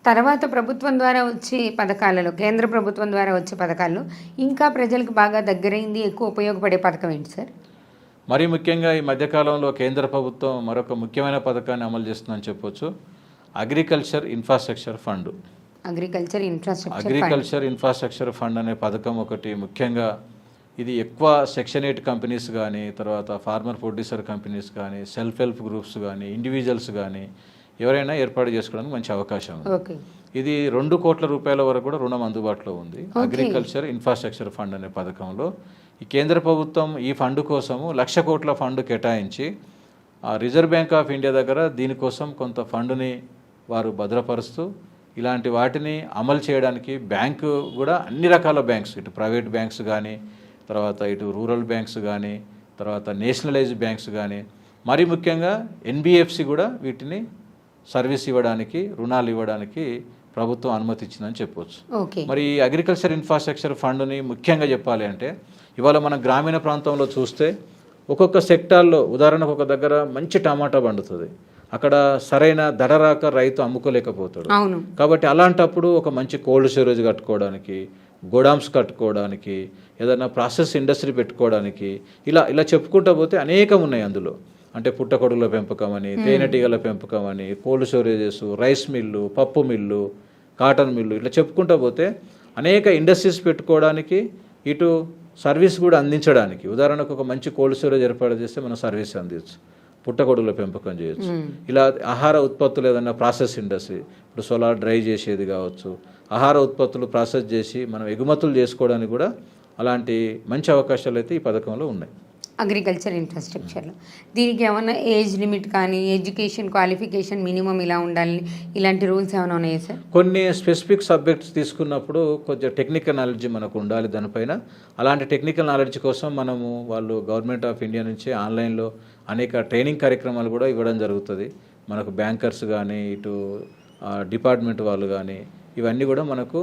తర్వాత ప్రభుత్వం ద్వారా వచ్చే పథకాలలో, కేంద్ర ప్రభుత్వం ద్వారా వచ్చే పథకాల్లో ఇంకా ప్రజలకు బాగా దగ్గరైంది, ఎక్కువ ఉపయోగపడే పథకం ఏంటి సార్? మరీ ముఖ్యంగా ఈ మధ్యకాలంలో కేంద్ర ప్రభుత్వం మరొక ముఖ్యమైన పథకాన్ని అమలు చేస్తుందని చెప్పొచ్చు. Agriculture infrastructure fund. Agriculture infrastructure fund అనే పథకం ఒకటి ముఖ్యంగా ఇది ఎక్కువ సెక్షన్ 8 కంపెనీస్ కానీ, తర్వాత ఫార్మర్ ప్రొడ్యూసర్ కంపెనీస్ కానీ, సెల్ఫ్ హెల్ప్ గ్రూప్స్ కానీ, ఇండివిజువల్స్ కానీ ఎవరైనా ఏర్పాటు చేసుకోవడానికి మంచి అవకాశం ఉంది. ఇది 2 కోట్ల రూపాయల వరకు కూడా రుణం అందుబాటులో ఉంది. అగ్రికల్చర్ ఇన్ఫ్రాస్ట్రక్చర్ ఫండ్ అనే పథకంలో ఈ కేంద్ర ప్రభుత్వం ఈ ఫండ్ కోసము 1,00,000 కోట్ల ఫండ్ కేటాయించి రిజర్వ్ బ్యాంక్ ఆఫ్ ఇండియా దగ్గర దీనికోసం కొంత ఫండ్ని వారు భద్రపరుస్తూ ఇలాంటి వాటిని అమలు చేయడానికి బ్యాంకు కూడా అన్ని రకాల బ్యాంక్స్, ఇటు ప్రైవేట్ బ్యాంక్స్ కానీ, తర్వాత ఇటు రూరల్ బ్యాంక్స్ కానీ, తర్వాత నేషనలైజ్డ్ బ్యాంక్స్ కానీ, మరీ ముఖ్యంగా ఎన్బిఎఫ్సి కూడా వీటిని సర్వీస్ ఇవ్వడానికి, రుణాలు ఇవ్వడానికి ప్రభుత్వం అనుమతి ఇచ్చిందని చెప్పవచ్చు. మరి ఈ అగ్రికల్చర్ ఇన్ఫ్రాస్ట్రక్చర్ ఫండ్ని ముఖ్యంగా చెప్పాలి అంటే ఇవాళ మన గ్రామీణ ప్రాంతంలో చూస్తే ఒక్కొక్క సెక్టార్లో ఉదాహరణకు ఒక దగ్గర మంచి టమాటా పండుతుంది, అక్కడ సరైన ధర రాక రైతు అమ్ముకోలేకపోతాడు. కాబట్టి అలాంటప్పుడు ఒక మంచి కోల్డ్ స్టోరేజ్ కట్టుకోవడానికి, గోడామ్స్ కట్టుకోవడానికి, ఏదైనా ప్రాసెస్ ఇండస్ట్రీ పెట్టుకోవడానికి ఇలా చెప్పుకుంటూ పోతే అనేకం ఉన్నాయి అందులో. అంటే పుట్టగొడుగుల పెంపకం అని, తేనెటీగల పెంపకం అని, కోల్డ్ స్టోరేజెస్, రైస్ మిల్లు, పప్పు మిల్లు, కాటన్ మిల్లు, ఇట్లా చెప్పుకుంటూ పోతే అనేక ఇండస్ట్రీస్ పెట్టుకోవడానికి, ఇటు సర్వీస్ కూడా అందించడానికి. ఉదాహరణకు ఒక మంచి కోల్డ్ స్టోరేజ్ ఏర్పాటు చేస్తే మనం సర్వీస్ అందించవచ్చు, పుట్టగొడుగుల పెంపకం చేయొచ్చు. ఇలా ఆహార ఉత్పత్తులు ఏదైనా ప్రాసెస్ ఇండస్ట్రీ, ఇప్పుడు సోలార్ డ్రై చేసేది కావచ్చు, ఆహార ఉత్పత్తులు ప్రాసెస్ చేసి మనం ఎగుమతులు చేసుకోవడానికి కూడా అలాంటి మంచి అవకాశాలు అయితే ఈ పథకంలో ఉన్నాయి. అగ్రికల్చర్ ఇన్ఫ్రాస్ట్రక్చర్లో దీనికి ఏమైనా ఏజ్ లిమిట్ కానీ, ఎడ్యుకేషన్ క్వాలిఫికేషన్ మినిమం ఇలా ఉండాలి, ఇలాంటి రూల్స్ ఏమైనా ఉన్నాయా సార్? కొన్ని స్పెసిఫిక్ సబ్జెక్ట్స్ తీసుకున్నప్పుడు కొంచెం టెక్నికల్ నాలెడ్జ్ మనకు ఉండాలి దానిపైన. అలాంటి టెక్నికల్ నాలెడ్జ్ కోసం మనము వాళ్ళు గవర్నమెంట్ ఆఫ్ ఇండియా నుంచి ఆన్లైన్లో అనేక ట్రైనింగ్ కార్యక్రమాలు కూడా ఇవ్వడం జరుగుతుంది. మనకు బ్యాంకర్స్ కానీ, ఇటు డిపార్ట్మెంట్ వాళ్ళు కానీ, ఇవన్నీ కూడా మనకు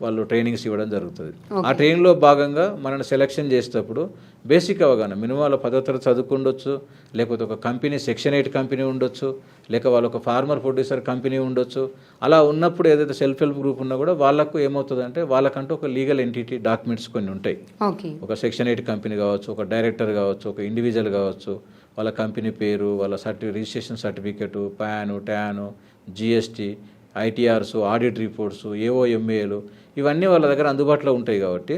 వాళ్ళు ట్రైనింగ్స్ ఇవ్వడం జరుగుతుంది. ఆ ట్రైనింగ్లో భాగంగా మనల్ని సెలెక్షన్ చేసేటప్పుడు బేసిక్ అవగాహన, మినిమం వాళ్ళ 10వ తరగతి చదువుకుండొచ్చు, లేకపోతే ఒక కంపెనీ సెక్షన్ 8 కంపెనీ ఉండొచ్చు, లేక వాళ్ళు ఒక ఫార్మర్ ప్రొడ్యూసర్ కంపెనీ ఉండొచ్చు. అలా ఉన్నప్పుడు ఏదైతే సెల్ఫ్ హెల్ప్ గ్రూప్ ఉన్నా కూడా వాళ్ళకు ఏమవుతుందంటే వాళ్ళకంటూ ఒక లీగల్ ఎంటిటీ డాక్యుమెంట్స్ కొన్ని ఉంటాయి. ఒక సెక్షన్ 8 కంపెనీ కావచ్చు, ఒక డైరెక్టర్ కావచ్చు, ఒక ఇండివిజువల్ కావచ్చు, వాళ్ళ కంపెనీ పేరు, వాళ్ళ registration certificate, PAN, TAN, GST, ITRs, audit reports, ఏఓఎంఏలు, ఇవన్నీ వాళ్ళ దగ్గర అందుబాటులో ఉంటాయి. కాబట్టి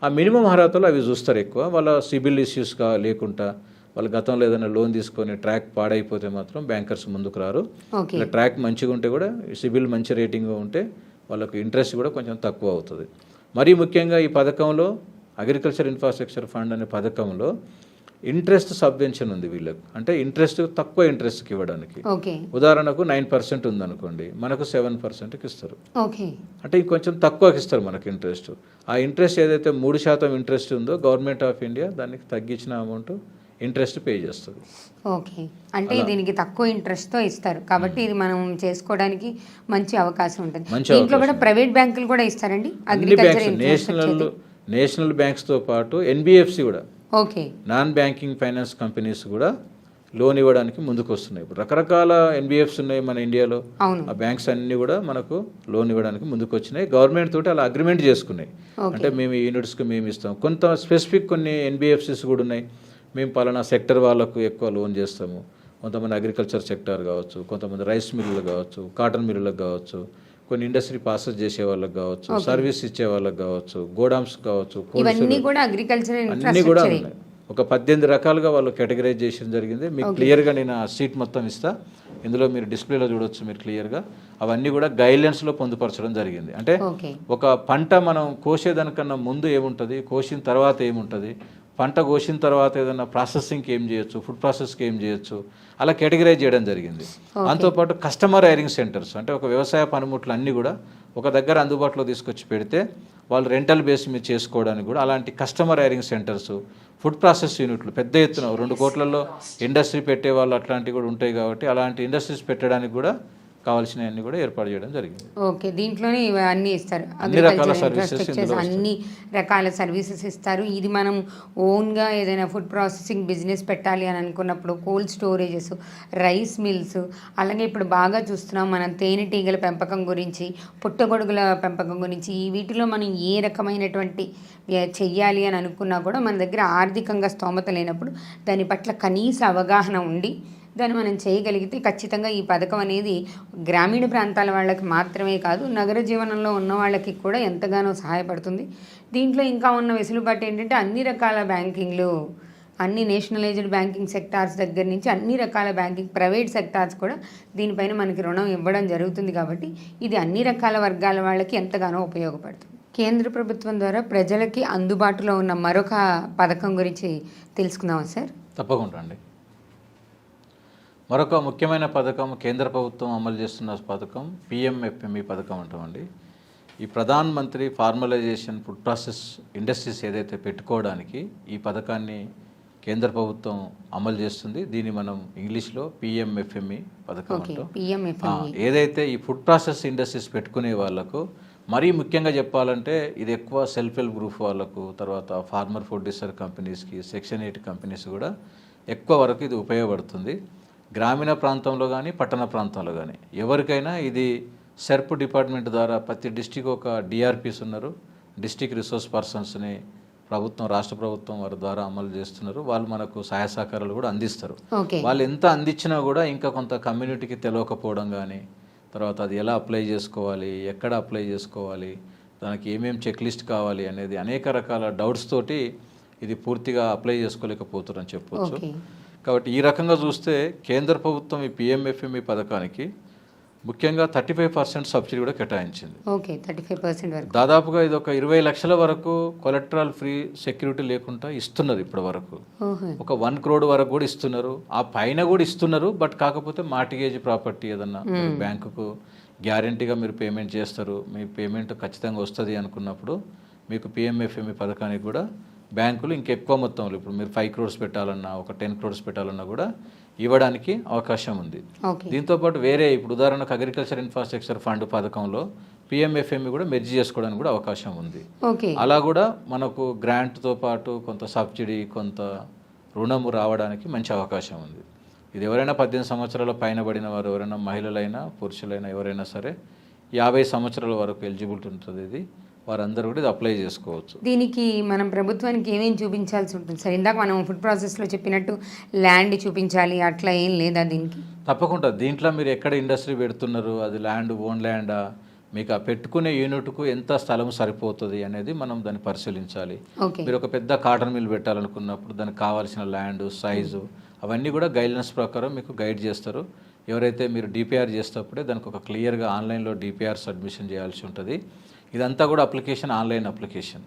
ఆ మినిమం అర్హతలు అవి చూస్తారు ఎక్కువ. వాళ్ళ సిబిల్ ఇష్యూస్గా లేకుండా, వాళ్ళ గతంలో ఏదైనా లోన్ తీసుకొని ట్రాక్ పాడైపోతే మాత్రం బ్యాంకర్స్ ముందుకు రారు. ఇలా ట్రాక్ మంచిగా ఉంటే కూడా, సిబిల్ మంచి రేటింగ్ ఉంటే వాళ్ళకు ఇంట్రెస్ట్ కూడా కొంచెం తక్కువ అవుతుంది. మరీ ముఖ్యంగా ఈ పథకంలో అగ్రికల్చర్ ఇన్ఫ్రాస్ట్రక్చర్ ఫండ్ అనే పథకంలో ఇంట్రెస్ట్ సబ్వెన్షన్ ఉంది వీళ్ళకు. అంటే ఇంట్రెస్ట్ తక్కువ ఇంట్రెస్ట్కి ఇవ్వడానికి. ఉదాహరణకు 9% ఉందనుకోండి, మనకు 7%కి ఇస్తారు. అంటే కొంచెం తక్కువకి ఇస్తారు మనకు ఇంట్రెస్ట్. ఆ ఇంట్రెస్ట్ ఏదైతే 3% ఇంట్రెస్ట్ ఉందో గవర్నమెంట్ ఆఫ్ ఇండియా దానికి తగ్గించిన అమౌంట్ ఇంట్రెస్ట్ పే చేస్తుంది. అంటే దీనికి తక్కువ ఇంట్రెస్ట్తో ఇస్తారు కాబట్టి ఇది మనం చేసుకోవడానికి మంచి అవకాశం ఉంటుంది. దీంట్లో కూడా ప్రైవేట్ బ్యాంకులు కూడా ఇస్తారండి. నేషనల్ బ్యాంక్స్తో పాటు ఎన్బిఎఫ్సి కూడా, నాన్ బ్యాంకింగ్ ఫైనాన్స్ కంపెనీస్ కూడా లోన్ ఇవ్వడానికి ముందుకు వస్తున్నాయి. ఇప్పుడు రకరకాల ఎన్బిఎఫ్స్ ఉన్నాయి మన ఇండియాలో. ఆ బ్యాంక్స్ అన్నీ కూడా మనకు లోన్ ఇవ్వడానికి ముందుకు వచ్చినాయి. గవర్నమెంట్ తోటి అలా అగ్రిమెంట్ చేసుకున్నాయి. అంటే మేము ఈ యూనిట్స్కి మేము ఇస్తాం. కొంత స్పెసిఫిక్ కొన్ని ఎన్బిఎఫ్సిస్ కూడా ఉన్నాయి, మేము పలానా సెక్టర్ వాళ్ళకు ఎక్కువ లోన్ చేస్తాము. కొంతమంది అగ్రికల్చర్ సెక్టర్ కావచ్చు, కొంతమంది రైస్ మిల్లులు కావచ్చు, కాటన్ మిల్లులకు కావచ్చు, కొన్ని ఇండస్ట్రీ ప్రాసెస్ చేసే వాళ్ళకి కావచ్చు, సర్వీస్ ఇచ్చే వాళ్ళకి కావచ్చు, గోడామ్స్ కావచ్చు, అన్నీ కూడా అగ్రికల్చర్ అన్నీ కూడా ఉన్నాయి. ఒక 18 రకాలుగా వాళ్ళు కేటగరైజ్ చేయడం జరిగింది. మీకు క్లియర్గా నేను ఆ సీట్ మొత్తం ఇస్తా, ఇందులో మీరు డిస్ప్లేలో చూడవచ్చు మీరు క్లియర్గా. అవన్నీ కూడా గైడ్లైన్స్లో పొందుపరచడం జరిగింది. అంటే ఒక పంట మనం కోసేదానికన్నా ముందు ఏముంటుంది, కోసిన తర్వాత ఏముంటుంది, పంట కోసిన తర్వాత ఏదైనా ప్రాసెసింగ్కి ఏం చేయొచ్చు, ఫుడ్ ప్రాసెస్కి ఏం చేయొచ్చు, అలా కేటగిరైజ్ చేయడం జరిగింది. దాంతోపాటు కస్టమర్ హైరింగ్ సెంటర్స్, అంటే ఒక వ్యవసాయ పనిముట్లు అన్నీ కూడా ఒక దగ్గర అందుబాటులో తీసుకొచ్చి పెడితే వాళ్ళు రెంటల్ బేస్ మీద చేసుకోవడానికి కూడా అలాంటి customer hiring centres, food process యూనిట్లు పెద్ద ఎత్తున 2 కోట్లలో ఇండస్ట్రీ పెట్టే వాళ్ళు అట్లాంటివి కూడా ఉంటాయి. కాబట్టి అలాంటి ఇండస్ట్రీస్ పెట్టడానికి కూడా కావాల్సినవన్నీ కూడా ఏర్పాటు చేయడం జరిగింది. ఓకే, దీంట్లోనే ఇవన్నీ ఇస్తారు, అన్ని రకాల అగ్రికల్చర్ సర్వీసెస్ ఇన్ఫ్రాస్ట్రక్చర్స్ అన్ని రకాల సర్వీసెస్ ఇస్తారు. ఇది మనం ఓన్గా ఏదైనా ఫుడ్ ప్రాసెసింగ్ బిజినెస్ పెట్టాలి అని అనుకున్నప్పుడు కోల్డ్ స్టోరేజెస్, రైస్ మిల్స్, అలాగే ఇప్పుడు బాగా చూస్తున్నాం మనం తేనెటీగల పెంపకం గురించి, పుట్టగొడుగుల పెంపకం గురించి, ఈ వీటిలో మనం ఏ రకమైనటువంటి చెయ్యాలి అని అనుకున్నా కూడా మన దగ్గర ఆర్థికంగా స్తోమత లేనప్పుడు దాని పట్ల కనీస అవగాహన ఉండి దాన్ని మనం చేయగలిగితే ఖచ్చితంగా ఈ పథకం అనేది గ్రామీణ ప్రాంతాల వాళ్ళకి మాత్రమే కాదు, నగర జీవనంలో ఉన్న వాళ్ళకి కూడా ఎంతగానో సహాయపడుతుంది. దీంట్లో ఇంకా ఉన్న వెసులుబాటు ఏంటంటే అన్ని రకాల బ్యాంకింగ్లు, అన్ని నేషనలైజ్డ్ బ్యాంకింగ్ సెక్టార్స్ దగ్గర నుంచి అన్ని రకాల బ్యాంకింగ్ ప్రైవేట్ సెక్టార్స్ కూడా దీనిపైన మనకి రుణం ఇవ్వడం జరుగుతుంది. కాబట్టి ఇది అన్ని రకాల వర్గాల వాళ్ళకి ఎంతగానో ఉపయోగపడుతుంది. కేంద్ర ప్రభుత్వం ద్వారా ప్రజలకి అందుబాటులో ఉన్న మరొక పథకం గురించి తెలుసుకుందామా సార్? తప్పకుండా అండి. మరొక ముఖ్యమైన పథకం కేంద్ర ప్రభుత్వం అమలు చేస్తున్న పథకం పిఎంఎఫ్ఎంఈ పథకం అంటామండి. ఈ Pradhan Mantri formalisation food process industries ఏదైతే పెట్టుకోవడానికి ఈ పథకాన్ని కేంద్ర ప్రభుత్వం అమలు చేస్తుంది. దీన్ని మనం ఇంగ్లీష్లో పిఎంఎఫ్ఎంఈ పథకం అంటాం. ఏదైతే ఈ ఫుడ్ ప్రాసెస్ ఇండస్ట్రీస్ పెట్టుకునే వాళ్ళకు, మరీ ముఖ్యంగా చెప్పాలంటే ఇది ఎక్కువ సెల్ఫ్ హెల్ప్ గ్రూప్ వాళ్ళకు, తర్వాత ఫార్మర్ ప్రొడ్యూసర్ కంపెనీస్కి, సెక్షన్ 8 కంపెనీస్ కూడా ఎక్కువ వరకు ఇది ఉపయోగపడుతుంది. గ్రామీణ ప్రాంతంలో కానీ పట్టణ ప్రాంతాల్లో కానీ ఎవరికైనా ఇది సెర్ప్ డిపార్ట్మెంట్ ద్వారా ప్రతి డిస్టిక్ ఒక డిఆర్పిస్ ఉన్నారు, డిస్టిక్ రిసోర్స్ పర్సన్స్ని ప్రభుత్వం, రాష్ట్ర ప్రభుత్వం వారి ద్వారా అమలు చేస్తున్నారు. వాళ్ళు మనకు సహాయ సహకారాలు కూడా అందిస్తారు. వాళ్ళు ఎంత అందించినా కూడా ఇంకా కొంత కమ్యూనిటీకి తెలియకపోవడం కానీ, తర్వాత అది ఎలా అప్లై చేసుకోవాలి, ఎక్కడ అప్లై చేసుకోవాలి, దానికి ఏమేమి చెక్ లిస్ట్ కావాలి అనేది అనేక రకాల డౌట్స్ తోటి ఇది పూర్తిగా అప్లై చేసుకోలేకపోతారని చెప్పవచ్చు. కాబట్టి ఈ రకంగా చూస్తే కేంద్ర ప్రభుత్వం ఈ పిఎంఎఫ్ఎంఈ పథకానికి ముఖ్యంగా 35% సబ్సిడీ కూడా కేటాయించింది. ఓకే, 35% వరకు. దాదాపుగా ఇది ఒక 20 లక్షల వరకు కొలెక్టరల్ ఫ్రీ సెక్యూరిటీ లేకుండా ఇస్తున్నారు ఇప్పటి వరకు. ఒక 1 crore వరకు కూడా ఇస్తున్నారు, ఆ పైన కూడా ఇస్తున్నారు. బట్ కాకపోతే మార్టిగేజ్ ప్రాపర్టీ ఏదన్నా బ్యాంకుకు గ్యారంటీగా మీరు పేమెంట్ చేస్తారు, మీ పేమెంట్ ఖచ్చితంగా వస్తుంది అనుకున్నప్పుడు మీకు పిఎంఎఫ్ఎంఈ పథకానికి కూడా బ్యాంకులు ఇంకెక్కువ మొత్తంలో, ఇప్పుడు మీరు 5 crores పెట్టాలన్నా, ఒక 10 crores పెట్టాలన్నా కూడా ఇవ్వడానికి అవకాశం ఉంది. దీంతోపాటు వేరే ఇప్పుడు ఉదాహరణకు అగ్రికల్చర్ ఇన్ఫ్రాస్ట్రక్చర్ ఫండ్ పథకంలో పిఎంఎఫ్ఎంఈ కూడా మెర్జ్ చేసుకోవడానికి కూడా అవకాశం ఉంది. అలా కూడా మనకు గ్రాంట్తో పాటు కొంత సబ్సిడీ, కొంత రుణము రావడానికి మంచి అవకాశం ఉంది. ఇది ఎవరైనా 18 సంవత్సరాల పైన పడిన వారు, ఎవరైనా మహిళలైనా పురుషులైనా ఎవరైనా సరే 50 సంవత్సరాల వరకు ఎలిజిబిలిటీ ఉంటుంది. ఇది వారందరూ కూడా ఇది అప్లై చేసుకోవచ్చు. దీనికి మనం ప్రభుత్వానికి ఏమేమి చూపించాల్సి ఉంటుంది సార్? ఇందాక మనం ఫుడ్ ప్రాసెస్లో చెప్పినట్టు ల్యాండ్ చూపించాలి, అట్లా ఏం లేదా దీనికి? తప్పకుండా. దీంట్లో మీరు ఎక్కడ ఇండస్ట్రీ పెడుతున్నారు, అది ల్యాండ్ ఓన్ ల్యాండా, మీకు ఆ పెట్టుకునే యూనిట్కు ఎంత స్థలం సరిపోతుంది అనేది మనం దాన్ని పరిశీలించాలి. మీరు ఒక పెద్ద కాటన్ మిల్ పెట్టాలనుకున్నప్పుడు దానికి కావాల్సిన ల్యాండ్, సైజు అవన్నీ కూడా గైడ్లైన్స్ ప్రకారం మీకు గైడ్ చేస్తారు. ఎవరైతే మీరు డిపిఆర్ చేసేటప్పుడే దానికి ఒక క్లియర్గా ఆన్లైన్లో డిపిఆర్ సబ్మిషన్ చేయాల్సి ఉంటుంది. ఇదంతా కూడా అప్లికేషన్, ఆన్లైన్ అప్లికేషన్.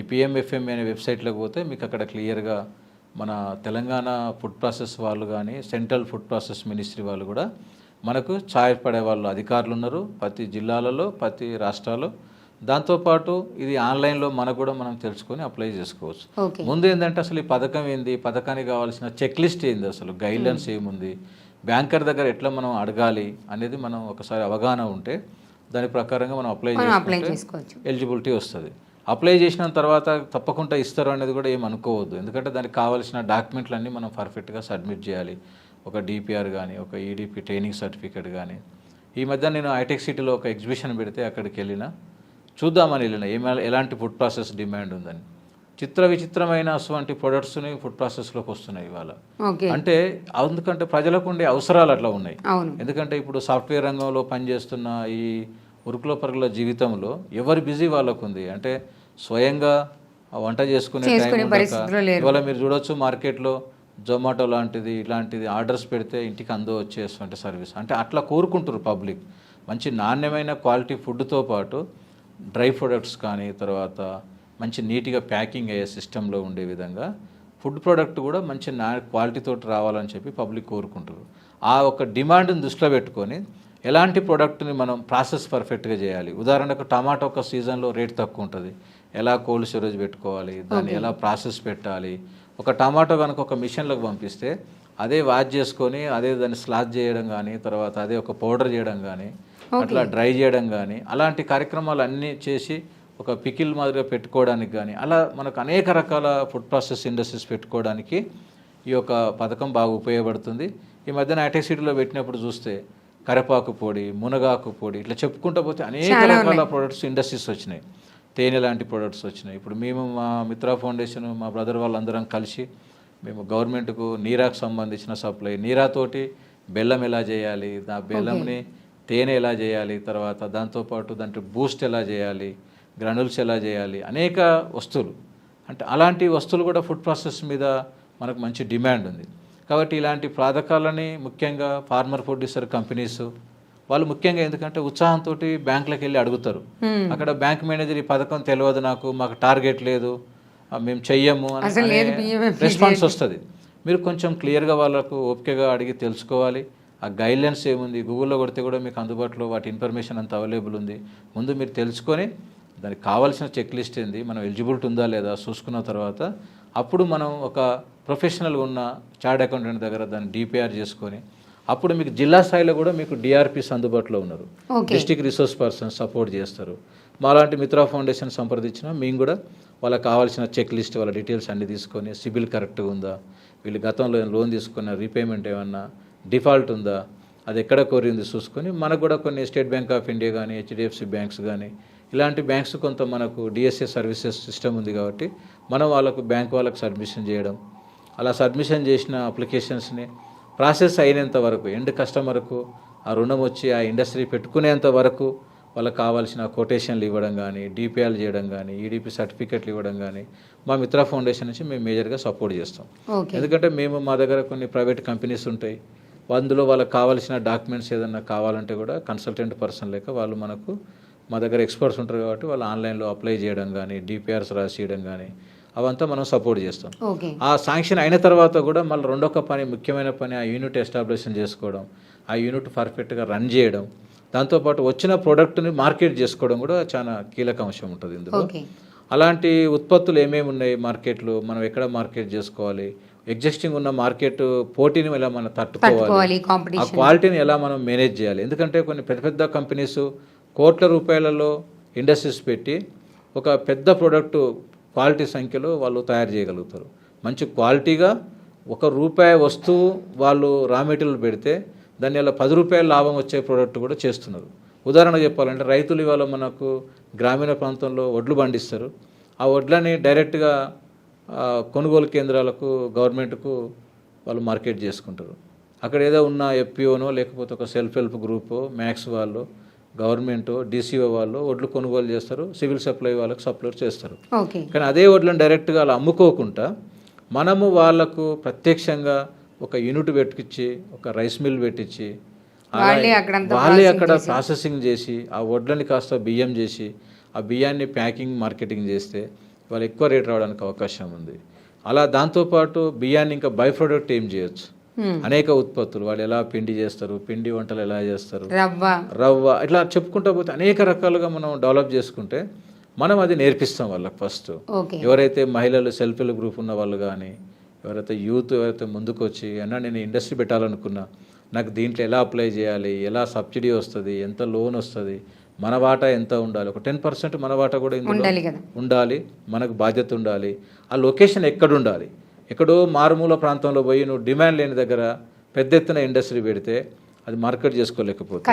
ఈ పిఎంఎఫ్ఎంఈ అనే వెబ్సైట్లోకి పోతే మీకు అక్కడ క్లియర్గా మన తెలంగాణ ఫుడ్ ప్రాసెస్ వాళ్ళు కానీ, సెంట్రల్ ఫుడ్ ప్రాసెస్ మినిస్ట్రీ వాళ్ళు కూడా మనకు సహాయపడే వాళ్ళు అధికారులు ఉన్నారు ప్రతి జిల్లాలలో, ప్రతి రాష్ట్రాల్లో. దాంతోపాటు ఇది ఆన్లైన్లో మనకు కూడా మనం తెలుసుకొని అప్లై చేసుకోవచ్చు. ముందు ఏంటంటే అసలు ఈ పథకం ఏంది, పథకానికి కావాల్సిన చెక్ లిస్ట్ ఏంది, అసలు గైడ్లైన్స్ ఏముంది, బ్యాంకర్ దగ్గర ఎట్లా మనం అడగాలి అనేది మనం ఒకసారి అవగాహన ఉంటే దాని ప్రకారంగా మనం అప్లై చేసుకోవచ్చు, ఎలిజిబిలిటీ వస్తుంది. అప్లై చేసిన తర్వాత తప్పకుండా ఇస్తారు అనేది కూడా ఏం అనుకోవద్దు. ఎందుకంటే దానికి కావాల్సిన డాక్యుమెంట్లన్నీ మనం పర్ఫెక్ట్గా సబ్మిట్ చేయాలి. ఒక డిపిఆర్ కానీ, ఒక ఈడిపి ట్రైనింగ్ సర్టిఫికేట్ కానీ. ఈ మధ్య నేను హైటెక్ సిటీలో ఒక ఎగ్జిబిషన్ పెడితే అక్కడికి చూద్దామని ఎలాంటి ఫుడ్ ప్రాసెస్ డిమాండ్ ఉందని. విచిత్రమైన అటువంటి ప్రొడక్ట్స్ని ఫుడ్ ప్రాసెస్లోకి వస్తున్నాయి ఇవాళ. అంటే ఎందుకంటే ప్రజలకు ఉండే అవసరాలు అట్లా ఉన్నాయి. ఎందుకంటే ఇప్పుడు సాఫ్ట్వేర్ రంగంలో పనిచేస్తున్న ఈ ఉరుకుల పరుగుల జీవితంలో ఎవరి బిజీ వాళ్ళకు ఉంది. అంటే స్వయంగా వంట చేసుకునే టైం ఇవాళ మీరు చూడొచ్చు మార్కెట్లో జొమాటో లాంటిది ఇలాంటిది ఆర్డర్స్ పెడితే ఇంటికి వచ్చేటువంటి సర్వీస్. అంటే అట్లా కోరుకుంటారు పబ్లిక్. మంచి నాణ్యమైన క్వాలిటీ ఫుడ్తో పాటు డ్రై ప్రొడక్ట్స్ కానీ, తర్వాత మంచి నీట్గా ప్యాకింగ్ అయ్యే సిస్టంలో ఉండే విధంగా ఫుడ్ ప్రోడక్ట్ కూడా మంచి క్వాలిటీతో రావాలని చెప్పి పబ్లిక్ కోరుకుంటారు. ఆ ఒక డిమాండ్ని దృష్టిలో పెట్టుకొని ఎలాంటి ప్రోడక్ట్ని మనం ప్రాసెస్ పర్ఫెక్ట్గా చేయాలి. ఉదాహరణకు టమాటో ఒక సీజన్లో రేట్ తక్కువ ఉంటుంది, ఎలా కోల్డ్ స్టోరేజ్ పెట్టుకోవాలి, దాన్ని ఎలా ప్రాసెస్ పెట్టాలి. ఒక టమాటో కనుక ఒక మిషన్లోకి పంపిస్తే అదే వాష్ చేసుకొని అదే దాన్ని స్లాష్ చేయడం కానీ, తర్వాత అదే ఒక పౌడర్ చేయడం కానీ, అట్లా డ్రై చేయడం కానీ, అలాంటి కార్యక్రమాలు అన్నీ చేసి ఒక పికిల్ మాదిరిగా పెట్టుకోవడానికి కానీ, అలా మనకు అనేక రకాల ఫుడ్ ప్రాసెస్ ఇండస్ట్రీస్ పెట్టుకోవడానికి ఈ యొక్క పథకం బాగా ఉపయోగపడుతుంది. ఈ మధ్యన ఐటెక్ సిటీలో పెట్టినప్పుడు చూస్తే కరివేపాకు పొడి, మునగాకు పొడి, ఇట్లా చెప్పుకుంటూ పోతే అనేక రకాల ప్రొడక్ట్స్ ఇండస్ట్రీస్ వచ్చినాయి. తేనె లాంటి ప్రొడక్ట్స్ వచ్చినాయి. ఇప్పుడు మేము మా మిత్రా ఫౌండేషన్, మా బ్రదర్ వాళ్ళందరం కలిసి మేము గవర్నమెంట్కు నీరాకు సంబంధించిన సప్లై, నీరాతోటి బెల్లం ఎలా చేయాలి, ఆ బెల్లంని తేనె ఎలా చేయాలి, తర్వాత దాంతోపాటు దాంట్లో బూస్ట్ ఎలా చేయాలి, గ్రానుల్స్ ఎలా చేయాలి, అనేక వస్తువులు, అంటే అలాంటి వస్తువులు కూడా ఫుడ్ ప్రాసెస్ మీద మనకు మంచి డిమాండ్ ఉంది. కాబట్టి ఇలాంటి పథకాలని ముఖ్యంగా ఫార్మర్ ప్రొడ్యూసర్ కంపెనీస్ వాళ్ళు ముఖ్యంగా ఎందుకంటే ఉత్సాహంతో బ్యాంకులకు వెళ్ళి అడుగుతారు. అక్కడ బ్యాంక్ మేనేజర్ ఈ పథకం తెలియదు, మాకు టార్గెట్ లేదు, మేము చెయ్యము అని రెస్పాన్స్ వస్తుంది. మీరు కొంచెం క్లియర్గా వాళ్ళకు ఓపికగా అడిగి తెలుసుకోవాలి. ఆ గైడ్లైన్స్ ఏముంది, గూగుల్లో కొడితే కూడా మీకు అందుబాటులో వాటి ఇన్ఫర్మేషన్ అంత అవైలబుల్ ఉంది. ముందు మీరు తెలుసుకొని దానికి కావాల్సిన చెక్ లిస్ట్ ఏంది, మనం ఎలిజిబిలిటీ ఉందా లేదా చూసుకున్న తర్వాత అప్పుడు మనం ఒక ప్రొఫెషనల్గా ఉన్న చార్ట్ అకౌంటెంట్ దగ్గర దాన్ని డిపిఆర్ చేసుకొని అప్పుడు మీకు జిల్లా స్థాయిలో కూడా మీకు డిఆర్పీస్ అందుబాటులో ఉన్నారు, డిస్ట్రిక్ట్ రిసోర్స్ పర్సన్స్ సపోర్ట్ చేస్తారు. మాలాంటి మిత్రా ఫౌండేషన్ సంప్రదించినా మేము కూడా వాళ్ళకి కావాల్సిన చెక్ లిస్ట్, వాళ్ళ డీటెయిల్స్ అన్ని తీసుకొని సిబిల్ కరెక్ట్గా ఉందా, వీళ్ళు గతంలో లోన్ తీసుకున్న రీపేమెంట్ ఏమన్నా డిఫాల్ట్ ఉందా, అది ఎక్కడ కోరింది చూసుకొని మనకు కూడా కొన్ని స్టేట్ బ్యాంక్ ఆఫ్ ఇండియా కానీ, హెచ్డిఎఫ్సి బ్యాంక్స్ కానీ, ఇలాంటి బ్యాంక్స్ కొంత మనకు డిఎస్ఏ సర్వీసెస్ సిస్టమ్ ఉంది కాబట్టి మనం వాళ్ళకు బ్యాంక్ వాళ్ళకు సబ్మిషన్ చేయడం, అలా సబ్మిషన్ చేసిన అప్లికేషన్స్ని ప్రాసెస్ అయినంత వరకు ఎండ్ కస్టమర్కు ఆ రుణం వచ్చి ఆ ఇండస్ట్రీ పెట్టుకునేంత వరకు వాళ్ళకి కావాల్సిన కొటేషన్లు ఇవ్వడం కానీ, డిపిఆర్లు చేయడం కానీ, ఈడిపి సర్టిఫికెట్లు ఇవ్వడం కానీ మా మిత్రా ఫౌండేషన్ నుంచి మేము మేజర్గా సపోర్ట్ చేస్తాం. ఎందుకంటే మా దగ్గర కొన్ని ప్రైవేట్ కంపెనీస్ ఉంటాయి, అందులో వాళ్ళకి కావాల్సిన డాక్యుమెంట్స్ ఏదన్నా కావాలంటే కూడా కన్సల్టెంట్ పర్సన్ లేక వాళ్ళు మనకు మా దగ్గర ఎక్స్పర్ట్స్ ఉంటారు కాబట్టి వాళ్ళు ఆన్లైన్లో అప్లై చేయడం కానీ, డిపిఆర్స్ రాసియడం కానీ అవంతా మనం సపోర్ట్ చేస్తాం. ఆ శాంక్షన్ అయిన తర్వాత కూడా మళ్ళీ రెండొక పని, ముఖ్యమైన పని ఆ యూనిట్ ఎస్టాబ్లిషన్ చేసుకోవడం, ఆ యూనిట్ పర్ఫెక్ట్గా రన్ చేయడం, దాంతోపాటు వచ్చిన ప్రోడక్ట్ని మార్కెట్ చేసుకోవడం కూడా చాలా కీలక అంశం ఉంటుంది ఇందులో. అలాంటి ఉత్పత్తులు ఏమేమి ఉన్నాయి మార్కెట్లో, మనం ఎక్కడ మార్కెట్ చేసుకోవాలి, ఎగ్జిస్టింగ్ ఉన్న మార్కెట్ పోటీని ఎలా మనం తట్టుకోవాలి, ఆ క్వాలిటీని ఎలా మనం మేనేజ్ చేయాలి. ఎందుకంటే కొన్ని పెద్ద పెద్ద కంపెనీస్ కోట్ల రూపాయలలో ఇండస్ట్రీస్ పెట్టి ఒక పెద్ద ప్రోడక్ట్ క్వాలిటీ సంఖ్యలో వాళ్ళు తయారు చేయగలుగుతారు. మంచి క్వాలిటీగా ₹1 వస్తువు వాళ్ళు రా మెటీరియల్ పెడితే దాని వల్ల ₹10 లాభం వచ్చే ప్రోడక్ట్ కూడా చేస్తున్నారు. ఉదాహరణకు చెప్పాలంటే రైతులు ఇవాళ మనకు గ్రామీణ ప్రాంతంలో వడ్లు పండిస్తారు. ఆ వడ్లని డైరెక్ట్గా కొనుగోలు కేంద్రాలకు, గవర్నమెంట్కు వాళ్ళు మార్కెట్ చేసుకుంటారు. అక్కడ ఏదో ఉన్న ఎఫ్పిఓనో లేకపోతే ఒక సెల్ఫ్ హెల్ప్ గ్రూపో, మ్యాక్స్ వాళ్ళు, గవర్నమెంట్, డిసిఓ వాళ్ళు వడ్లు కొనుగోలు చేస్తారు, సివిల్ సప్లై వాళ్ళకు సప్లై చేస్తారు. కానీ అదే వడ్లను డైరెక్ట్గా వాళ్ళు అమ్ముకోకుండా మనము వాళ్ళకు ప్రత్యక్షంగా ఒక యూనిట్ పెట్టించి, ఒక రైస్ మిల్ పెట్టించి వాళ్ళే అక్కడ ప్రాసెసింగ్ చేసి ఆ వడ్లని కాస్త బియ్యం చేసి ఆ బియ్యాన్ని ప్యాకింగ్, మార్కెటింగ్ చేస్తే వాళ్ళు ఎక్కువ రేట్ రావడానికి అవకాశం ఉంది. అలా దాంతోపాటు బియ్యాన్ని ఇంకా బై ప్రోడక్ట్ ఏం చేయొచ్చు, అనేక ఉత్పత్తులు వాళ్ళు ఎలా పిండి చేస్తారు, పిండి వంటలు ఎలా చేస్తారు, రవ్వ, ఇట్లా చెప్పుకుంటూ పోతే అనేక రకాలుగా మనం డెవలప్ చేసుకుంటే మనం అది నేర్పిస్తాం వాళ్ళకి. ఫస్ట్ ఎవరైతే మహిళలు సెల్ఫ్ హెల్ప్ గ్రూప్ ఉన్న వాళ్ళు కానీ, ఎవరైతే యూత్ ఎవరైతే ముందుకు వచ్చి అన్నా నేను ఇండస్ట్రీ పెట్టాలనుకున్నా, నాకు దీంట్లో ఎలా అప్లై చేయాలి, ఎలా సబ్సిడీ వస్తుంది, ఎంత లోన్ వస్తుంది, మన వాటా ఎంత ఉండాలి, ఒక 10% మన వాటా కూడా ఉండాలి, మనకు బాధ్యత ఉండాలి, ఆ లొకేషన్ ఎక్కడ ఉండాలి. ఎక్కడో మారుమూల ప్రాంతంలో పోయి నువ్వు డిమాండ్ లేని దగ్గర పెద్ద ఎత్తున ఇండస్ట్రీ పెడితే అది మార్కెట్ చేసుకోలేకపోతే,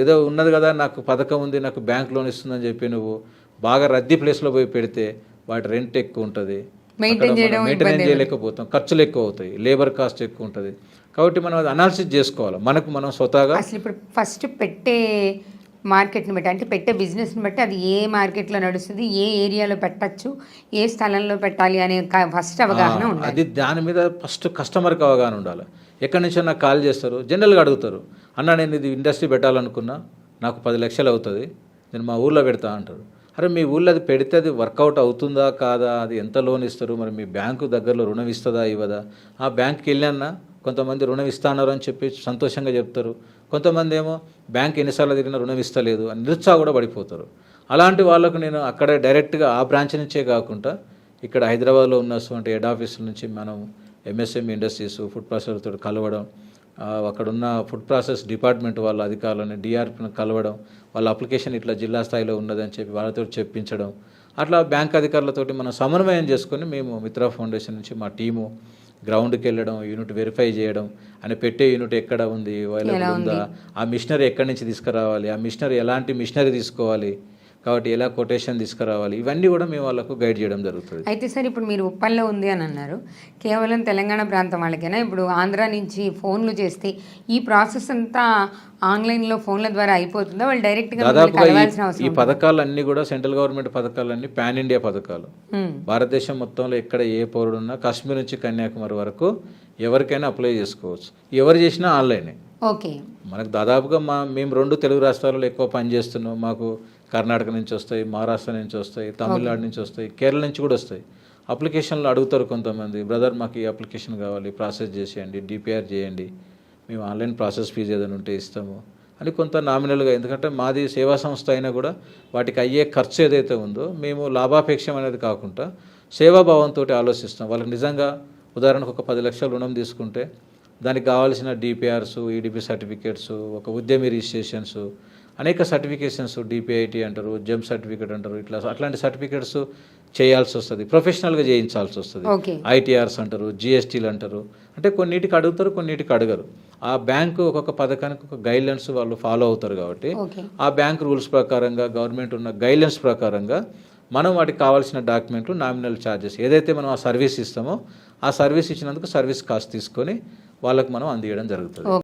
ఏదో ఉన్నది కదా నాకు పథకం ఉంది, నాకు బ్యాంక్ లోన్ ఇస్తుందని చెప్పి నువ్వు బాగా రద్దీ ప్లేస్లో పోయి పెడితే వాటి రెంట్ ఎక్కువ ఉంటుంది, మెయింటైన్ చేయలేకపోతాం, ఖర్చులు ఎక్కువ అవుతాయి, లేబర్ కాస్ట్ ఎక్కువ ఉంటుంది. కాబట్టి మనం అది అనాలిసిస్ చేసుకోవాలి, మనకు మనం స్వతహాగా. అసలు ఇప్పుడు ఫస్ట్ పెట్టే మార్కెట్ని బట్టి, అంటే పెట్టే బిజినెస్ని బట్టి అది ఏ మార్కెట్లో నడుస్తుంది, ఏ ఏరియాలో పెట్టచ్చు, ఏ స్థలంలో పెట్టాలి అనే ఫస్ట్ అవగాహన ఉండాలి. అది దాని మీద ఫస్ట్ కస్టమర్కి అవగాహన ఉండాలి. ఎక్కడి నుంచో నాకు కాల్ చేస్తారు, జనరల్గా అడుగుతారు, అన్న నేను ఇది ఇండస్ట్రీ పెట్టాలనుకున్నా, నాకు 10 లక్షలు అవుతుంది, నేను మా ఊళ్ళో పెడతా అంటారు. అరే మీ ఊళ్ళో అది పెడితే అది వర్కౌట్ అవుతుందా కాదా, అది ఎంత లోన్ ఇస్తారు, మరి మీ బ్యాంకు దగ్గరలో రుణం ఇస్తుందా ఇవ్వదా. ఆ బ్యాంక్కి వెళ్ళానా కొంతమంది రుణం ఇస్తాన్నారు అని చెప్పి సంతోషంగా చెప్తారు, కొంతమంది ఏమో బ్యాంక్ ఎన్నిసార్లు తిరిగినా రుణం ఇస్తలేదు అని నిరుత్సాహ కూడా పడిపోతారు. అలాంటి వాళ్ళకు నేను అక్కడే డైరెక్ట్గా ఆ బ్రాంచ్ నుంచే కాకుండా ఇక్కడ హైదరాబాద్లో ఉన్నటువంటి హెడ్ ఆఫీస్ నుంచి మనం ఎంఎస్ఎంఈ ఇండస్ట్రీస్ ఫుడ్ ప్రాసెసర్తో కలవడం, అక్కడున్న ఫుడ్ ప్రాసెస్ డిపార్ట్మెంట్ వాళ్ళ అధికారులని డిఆర్పిని కలవడం, వాళ్ళ అప్లికేషన్ ఇట్లా జిల్లా స్థాయిలో ఉన్నదని చెప్పి వాళ్ళతో చెప్పించడం, అట్లా బ్యాంక్ అధికారులతోటి మనం సమన్వయం చేసుకొని మేము మిత్రా ఫౌండేషన్ నుంచి మా టీము గ్రౌండ్కి వెళ్ళడం, యూనిట్ వెరిఫై చేయడం, అని పెట్టే యూనిట్ ఎక్కడ ఉంది, అవైలబుల్ ఉందా, ఆ మిషనరీ ఎక్కడి నుంచి తీసుకురావాలి, ఆ మిషనరీ ఎలాంటి మిషనరీ తీసుకోవాలి, కాబట్టి ఎలా కొటేషన్ తీసుకురావాలి, ఇవన్నీ కూడా మేము వాళ్ళకు గైడ్ చేయడం జరుగుతుంది. అయితే సార్ ఇప్పుడు మీరు ఉప్పల్లో ఉంది అని అన్నారు, కేవలం తెలంగాణ ప్రాంతం వాళ్ళకేనా? ఇప్పుడు ఆంధ్ర నుంచి ఫోన్లు చేస్తే ఈ ప్రాసెస్ అంతా ఆన్లైన్లో ఫోన్ల ద్వారా అయిపోతుందా? వాళ్ళు డైరెక్ట్గా దాదాపుగా కలవాల్సిన ఈ అవసరం? పథకాలన్నీ కూడా సెంట్రల్ గవర్నమెంట్ పథకాలన్నీ పాన్ ఇండియా పథకాలు. భారతదేశం మొత్తంలో ఎక్కడ ఏ పౌరుడున్నా కాశ్మీర్ నుంచి కన్యాకుమారి వరకు ఎవరికైనా అప్లై చేసుకోవచ్చు. ఎవరు చేసినా ఆన్లైనే. ఓకే. మనకు దాదాపుగా మేము 2 తెలుగు రాష్ట్రాలలో ఎక్కువ పనిచేస్తున్నాం. మాకు కర్ణాటక నుంచి వస్తాయి, మహారాష్ట్ర నుంచి వస్తాయి, తమిళనాడు నుంచి వస్తాయి, కేరళ నుంచి కూడా వస్తాయి. అప్లికేషన్లు అడుగుతారు కొంతమంది, బ్రదర్ మాకు ఈ అప్లికేషన్ కావాలి, ప్రాసెస్ చేసేయండి, డిపిఆర్ చేయండి, మేము ఆన్లైన్ ప్రాసెస్ ఫీజు ఏదైనా ఉంటే ఇస్తాము అని కొంత నామినల్గా. ఎందుకంటే మాది సేవా సంస్థ అయినా కూడా వాటికి అయ్యే ఖర్చు ఏదైతే ఉందో మేము లాభాపేక్షం అనేది కాకుండా సేవాభావంతో ఆలోచిస్తాం. వాళ్ళకి నిజంగా ఉదాహరణకు ఒక 10 లక్షల రుణం తీసుకుంటే దానికి కావాల్సిన డిపిఆర్స్, ఈడిపి సర్టిఫికేట్స్, ఒక ఉద్యమి రిజిస్ట్రేషన్స్, అనేక సర్టిఫికేషన్స్, డిపిఐటి అంటారు, జెమ్ సర్టిఫికేట్ అంటారు, ఇట్లా అట్లాంటి సర్టిఫికేట్స్ చేయాల్సి వస్తుంది, ప్రొఫెషనల్గా చేయించాల్సి వస్తుంది. ఐటీఆర్స్ అంటారు, జిఎస్టీలు అంటారు. అంటే కొన్నిటికి అడుగుతారు, కొన్నిటికి అడగరు. ఆ బ్యాంకు ఒక్కొక్క పథకానికి ఒక గైడ్లైన్స్ వాళ్ళు ఫాలో అవుతారు కాబట్టి ఆ బ్యాంక్ రూల్స్ ప్రకారంగా, గవర్నమెంట్ ఉన్న గైడ్లైన్స్ ప్రకారంగా మనం వాటికి కావాల్సిన డాక్యుమెంట్లు, నామినల్ ఛార్జెస్ ఏదైతే మనం ఆ సర్వీస్ ఇస్తామో ఆ సర్వీస్ ఇచ్చినందుకు సర్వీస్ కాస్ట్ తీసుకొని వాళ్ళకు మనం అందియడం జరుగుతుంది.